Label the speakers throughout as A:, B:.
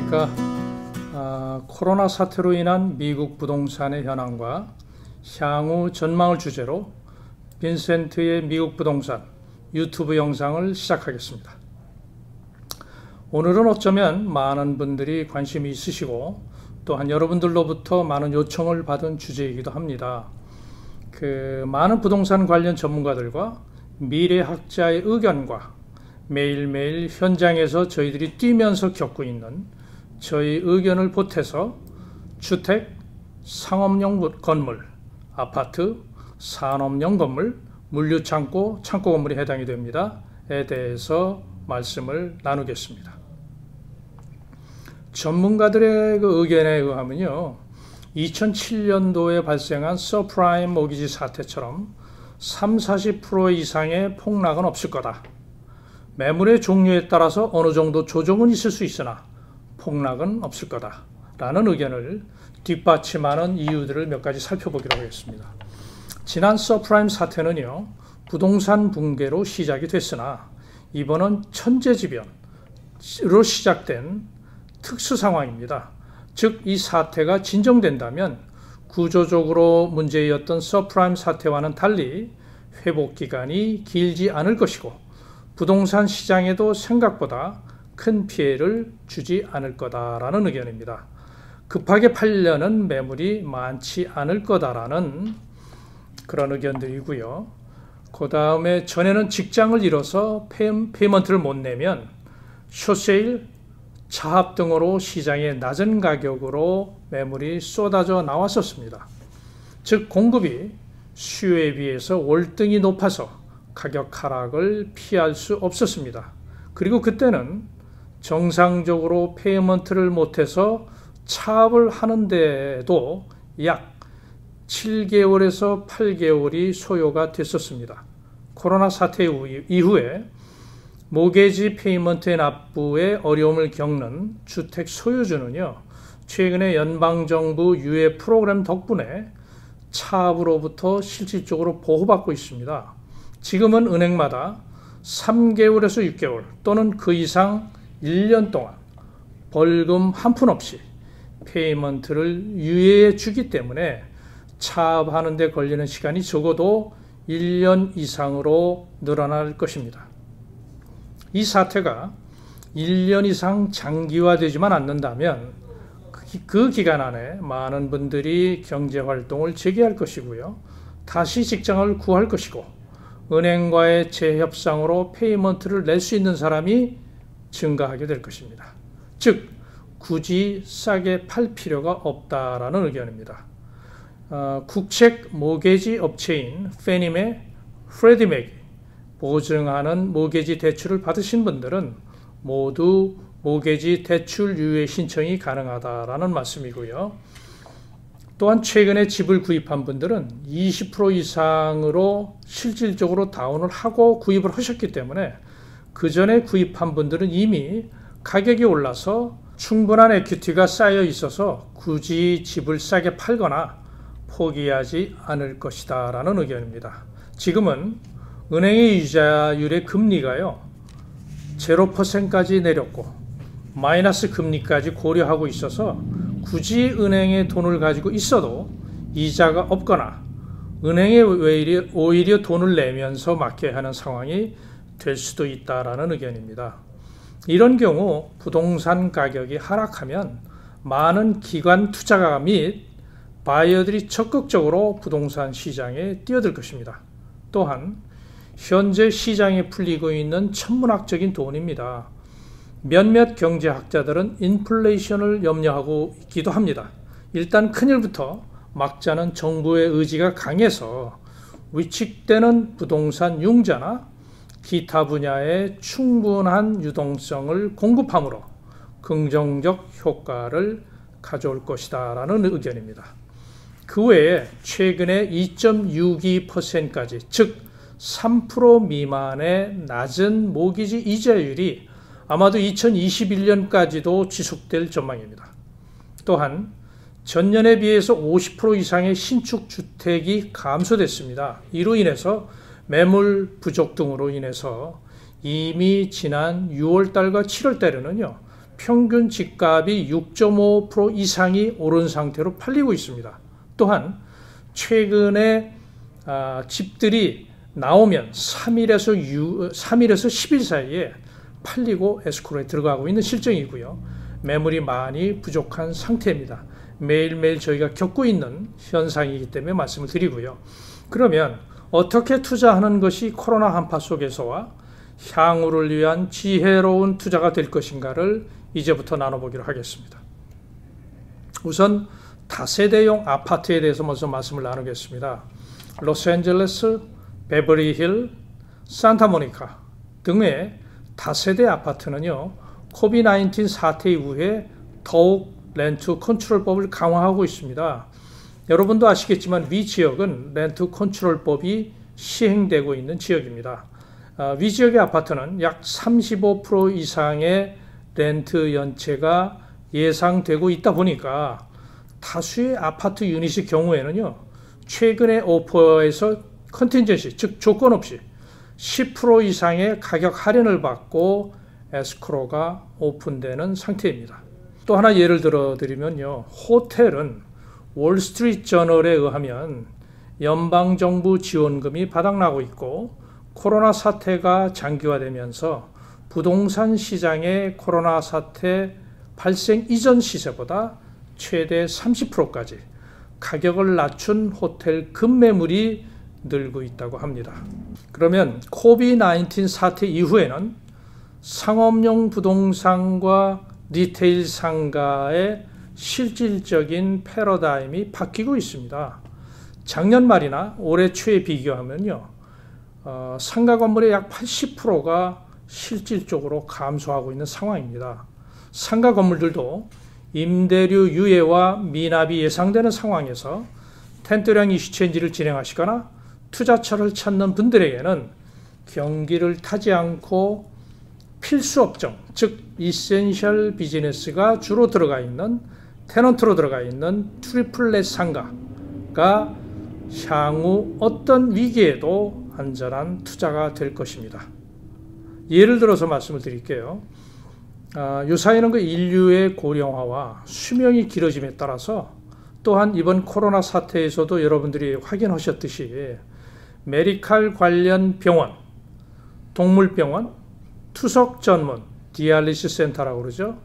A: 안녕하십니까. 코로나 사태로 인한 미국 부동산의 현황과 향후 전망을 주제로 빈센트의 미국 부동산 유튜브 영상을 시작하겠습니다. 오늘은 어쩌면 많은 분들이 관심이 있으시고 또한 여러분들로부터 많은 요청을 받은 주제이기도 합니다. 많은 부동산 관련 전문가들과 미래학자의 의견과 매일매일 현장에서 저희들이 뛰면서 겪고 있는 저희 의견을 보태서 주택, 상업용 건물, 아파트, 산업용 건물, 물류창고, 창고 건물이 해당이 됩니다. 에 대해서 말씀을 나누겠습니다. 전문가들의 의견에 의하면요, 2007년도에 발생한 서프라임 모기지 사태처럼 30-40% 이상의 폭락은 없을 거다. 매물의 종류에 따라서 어느 정도 조정은 있을 수 있으나 폭락은 없을 거다 라는 의견을 뒷받침하는 이유들을 몇 가지 살펴보기로 하겠습니다. 지난 서프라임 사태는요, 부동산 붕괴로 시작이 됐으나 이번은 천재지변으로 시작된 특수 상황입니다. 즉, 이 사태가 진정된다면 구조적으로 문제였던 서프라임 사태와는 달리 회복 기간이 길지 않을 것이고 부동산 시장에도 생각보다 큰 피해를 주지 않을 거다라는 의견입니다. 급하게 팔려는 매물이 많지 않을 거다라는 그런 의견들이고요. 그 다음에 전에는 직장을 잃어서 페이먼트를 못 내면 숏세일, 차합 등으로 시장에 낮은 가격으로 매물이 쏟아져 나왔었습니다. 즉, 공급이 수요에 비해서 월등히 높아서 가격 하락을 피할 수 없었습니다. 그리고 그때는 정상적으로 페이먼트를 못해서 차압을 하는데도 약 7개월에서 8개월이 소요가 됐었습니다. 코로나 사태 이후에 모게지 페이먼트의 납부에 어려움을 겪는 주택 소유주는요, 최근에 연방정부 유예 프로그램 덕분에 차압으로부터 실질적으로 보호받고 있습니다. 지금은 은행마다 3개월에서 6개월 또는 그 이상 1년 동안 벌금 한 푼 없이 페이먼트를 유예해 주기 때문에 차압하는 데 걸리는 시간이 적어도 1년 이상으로 늘어날 것입니다. 이 사태가 1년 이상 장기화되지만 않는다면 그 기간 안에 많은 분들이 경제활동을 재개할 것이고요. 다시 직장을 구할 것이고 은행과의 재협상으로 페이먼트를 낼 수 있는 사람이 증가하게 될 것입니다. 즉, 굳이 싸게 팔 필요가 없다라는 의견입니다. 국책 모게지 업체인 페니메, 프레디맥이 보증하는 모게지 대출을 받으신 분들은 모두 모게지 대출 유예 신청이 가능하다라는 말씀이고요. 또한 최근에 집을 구입한 분들은 20% 이상으로 실질적으로 다운을 하고 구입을 하셨기 때문에 그 전에 구입한 분들은 이미 가격이 올라서 충분한 에퀴티가 쌓여 있어서 굳이 집을 싸게 팔거나 포기하지 않을 것이다 라는 의견입니다. 지금은 은행의 이자율의 금리가요, 0%까지 내렸고 마이너스 금리까지 고려하고 있어서 굳이 은행에 돈을 가지고 있어도 이자가 없거나 은행에 오히려 돈을 내면서 맡겨야 하는 상황이 될 수도 있다라는 의견입니다. 이런 경우 부동산 가격이 하락하면 많은 기관 투자가 및 바이어들이 적극적으로 부동산 시장에 뛰어들 것입니다. 또한 현재 시장에 풀리고 있는 천문학적인 돈입니다. 몇몇 경제학자들은 인플레이션을 염려하고 있기도 합니다. 일단 큰일부터 막자는 정부의 의지가 강해서 위축되는 부동산 융자나 기타 분야에 충분한 유동성을 공급함으로 긍정적 효과를 가져올 것이다 라는 의견입니다. 그 외에 최근에 2.62%까지 즉 3% 미만의 낮은 모기지 이자율이 아마도 2021년까지도 지속될 전망입니다. 또한 전년에 비해서 50% 이상의 신축 주택이 감소됐습니다. 이로 인해서 매물 부족 등으로 인해서 이미 지난 6월달과 7월달에는요, 평균 집값이 6.5% 이상이 오른 상태로 팔리고 있습니다. 또한 최근에 집들이 나오면 3일에서 10일 사이에 팔리고 에스크로에 들어가고 있는 실정이고요. 매물이 많이 부족한 상태입니다. 매일매일 저희가 겪고 있는 현상이기 때문에 말씀을 드리고요. 그러면 어떻게 투자하는 것이 코로나 한파 속에서와 향후를 위한 지혜로운 투자가 될 것인가를 이제부터 나눠보기로 하겠습니다. 우선 다세대용 아파트에 대해서 먼저 말씀을 나누겠습니다. 로스앤젤레스, 베버리힐, 산타모니카 등의 다세대 아파트는요, 코비드-19 사태 이후에 더욱 렌트 컨트롤법을 강화하고 있습니다. 여러분도 아시겠지만 위 지역은 렌트 컨트롤법이 시행되고 있는 지역입니다. 위 지역의 아파트는 약 35% 이상의 렌트 연체가 예상되고 있다 보니까 다수의 아파트 유닛의 경우에는요, 최근에 오퍼에서 컨틴전시, 즉 조건 없이 10% 이상의 가격 할인을 받고 에스크로가 오픈되는 상태입니다. 또 하나 예를 들어 드리면요, 호텔은 월스트리트 저널에 의하면 연방정부 지원금이 바닥나고 있고 코로나 사태가 장기화되면서 부동산 시장의 코로나 사태 발생 이전 시세보다 최대 30%까지 가격을 낮춘 호텔 급매물이 늘고 있다고 합니다. 그러면 코비드-19 사태 이후에는 상업용 부동산과 리테일 상가의 실질적인 패러다임이 바뀌고 있습니다. 작년 말이나 올해 초에 비교하면요, 상가 건물의 약 80%가 실질적으로 감소하고 있는 상황입니다. 상가 건물들도 임대료 유예와 미납이 예상되는 상황에서 텐트량 이슈 체인지를 진행하시거나 투자처를 찾는 분들에게는 경기를 타지 않고 필수 업종, 즉 이센셜 비즈니스가 주로 들어가 있는 테넌트로 들어가 있는 트리플렛 상가가 향후 어떤 위기에도 안전한 투자가 될 것입니다. 예를 들어서 말씀을 드릴게요. 요사이는 그 인류의 고령화와 수명이 길어짐에 따라서 또한 이번 코로나 사태에서도 여러분들이 확인하셨듯이 메디칼 관련 병원, 동물병원, 투석 전문, 디알리시스 센터라고 그러죠.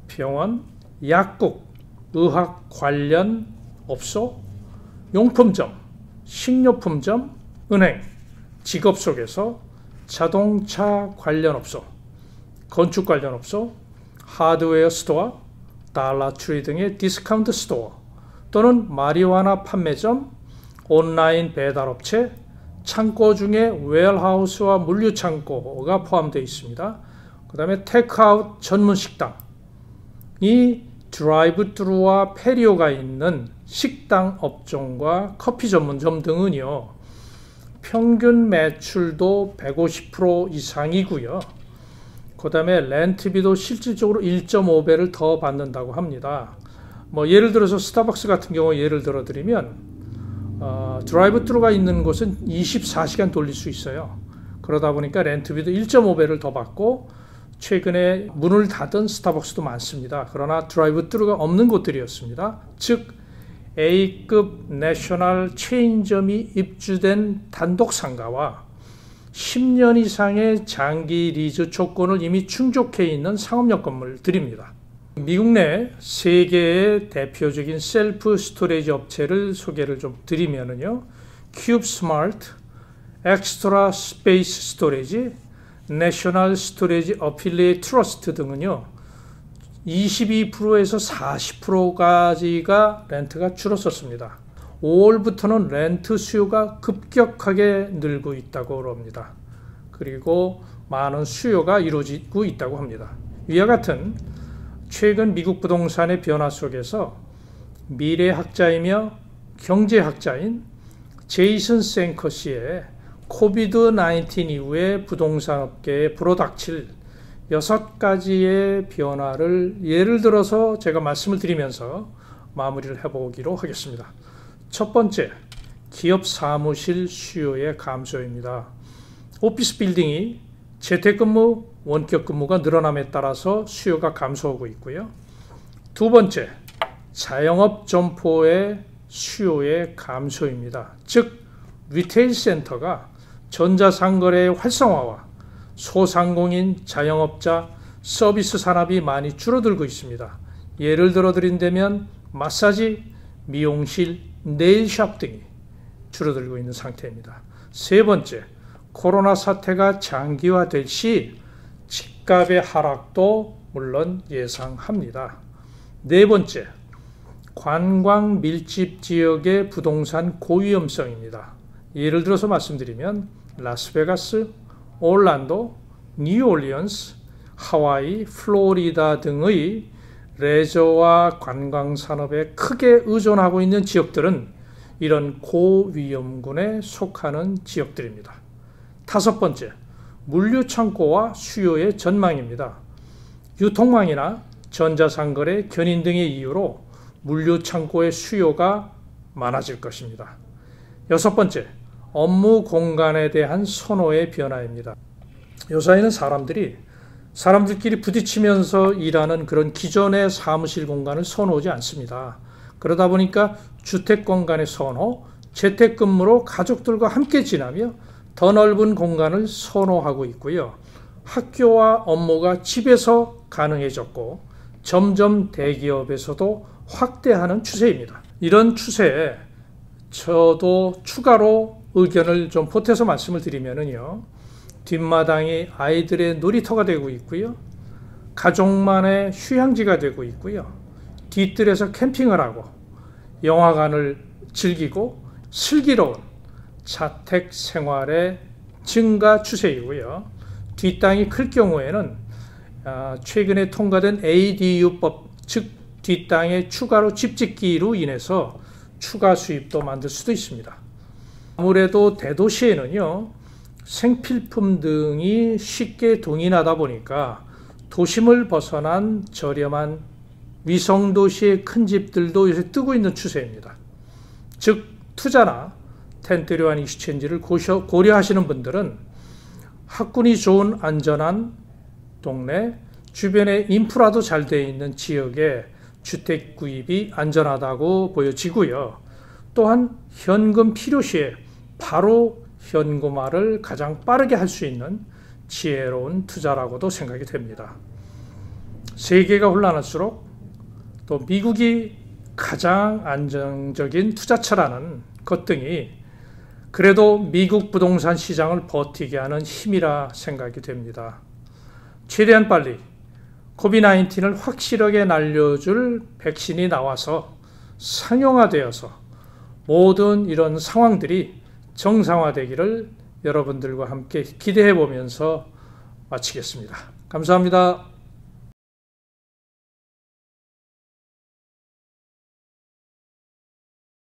A: 병원, 약국, 의학 관련 업소, 용품점, 식료품점, 은행, 직업 속에서 자동차 관련 업소, 건축 관련 업소, 하드웨어 스토어, 달러트리 등의 디스카운트 스토어 또는 마리화나 판매점, 온라인 배달업체, 창고 중에 웨어하우스와 물류창고가 포함되어 있습니다. 그 다음에 테이크아웃 전문 식당, 이 드라이브트루와 페리오가 있는 식당 업종과 커피 전문점 등은요, 평균 매출도 150% 이상이고요. 그 다음에 렌트비도 실질적으로 1.5배를 더 받는다고 합니다. 예를 들어서 스타벅스 같은 경우 예를 들어 드리면 드라이브트루가 있는 곳은 24시간 돌릴 수 있어요. 그러다 보니까 렌트비도 1.5배를 더 받고 최근에 문을 닫은 스타벅스도 많습니다. 그러나 드라이브트루가 없는 곳들이었습니다. 즉 A급 내셔널 체인점이 입주된 단독 상가와 10년 이상의 장기 리즈 조건을 이미 충족해 있는 상업용 건물들입니다. 미국 내 3개의 대표적인 셀프 스토리지 업체를 소개를 좀 드리면은요, 큐브 스마트, 엑스트라 스페이스 스토리지, 내셔널 스토리지 어필리에이트 트러스트 등은요, 22%에서 40%까지가 렌트가 줄었었습니다. 5월부터는 렌트 수요가 급격하게 늘고 있다고 합니다. 그리고 많은 수요가 이루어지고 있다고 합니다. 이와 같은 최근 미국 부동산의 변화 속에서 미래학자이며 경제학자인 제이슨 생커시의 코비드-19 이후에 부동산 업계에 불어닥칠 6가지의 변화를 예를 들어서 제가 말씀을 드리면서 마무리를 해보기로 하겠습니다. 첫 번째, 기업 사무실 수요의 감소입니다. 오피스 빌딩이 재택근무, 원격근무가 늘어남에 따라서 수요가 감소하고 있고요. 두 번째, 자영업 점포의 수요의 감소입니다. 즉 리테일 센터가 전자상거래의 활성화와 소상공인, 자영업자, 서비스 산업이 많이 줄어들고 있습니다. 예를 들어 드린다면 마사지, 미용실, 네일샵 등이 줄어들고 있는 상태입니다. 세 번째, 코로나 사태가 장기화될 시 집값의 하락도 물론 예상합니다. 네 번째, 관광 밀집 지역의 부동산 고위험성입니다. 예를 들어서 말씀드리면 라스베가스, 올란도, 뉴올리언스, 하와이, 플로리다 등의 레저와 관광 산업에 크게 의존하고 있는 지역들은 이런 고위험군에 속하는 지역들입니다. 다섯 번째, 물류 창고와 수요의 전망입니다. 유통망이나 전자상거래, 견인 등의 이유로 물류 창고의 수요가 많아질 것입니다. 여섯 번째, 업무 공간에 대한 선호의 변화입니다. 요사이는 사람들끼리 부딪히면서 일하는 그런 기존의 사무실 공간을 선호하지 않습니다. 그러다 보니까 주택 공간의 선호, 재택근무로 가족들과 함께 지내며 더 넓은 공간을 선호하고 있고요. 학교와 업무가 집에서 가능해졌고 점점 대기업에서도 확대하는 추세입니다. 이런 추세에 저도 추가로 의견을 좀 보태서 말씀을 드리면요. 뒷마당이 아이들의 놀이터가 되고 있고요. 가족만의 휴양지가 되고 있고요. 뒤뜰에서 캠핑을 하고 영화관을 즐기고 슬기로운 자택 생활의 증가 추세이고요. 뒷땅이 클 경우에는 최근에 통과된 ADU법, 즉 뒷땅에 추가로 집 짓기로 인해서 추가 수입도 만들 수도 있습니다. 아무래도 대도시에는요, 생필품 등이 쉽게 동인하다 보니까 도심을 벗어난 저렴한 위성도시의 큰 집들도 요새 뜨고 있는 추세입니다. 즉 투자나 텐트리완 익스체인지를 고려하시는 분들은 학군이 좋은 안전한 동네, 주변에 인프라도 잘 되어 있는 지역에 주택 구입이 안전하다고 보여지고요. 또한 현금 필요시에 바로 현금화를 가장 빠르게 할 수 있는 지혜로운 투자라고도 생각이 됩니다. 세계가 혼란할수록 또 미국이 가장 안정적인 투자처라는 것 등이 그래도 미국 부동산 시장을 버티게 하는 힘이라 생각이 됩니다. 최대한 빨리 코비드-19을 확실하게 날려줄 백신이 나와서 상용화되어서 모든 이런 상황들이 정상화되기를 여러분들과 함께 기대해 보면서 마치겠습니다. 감사합니다.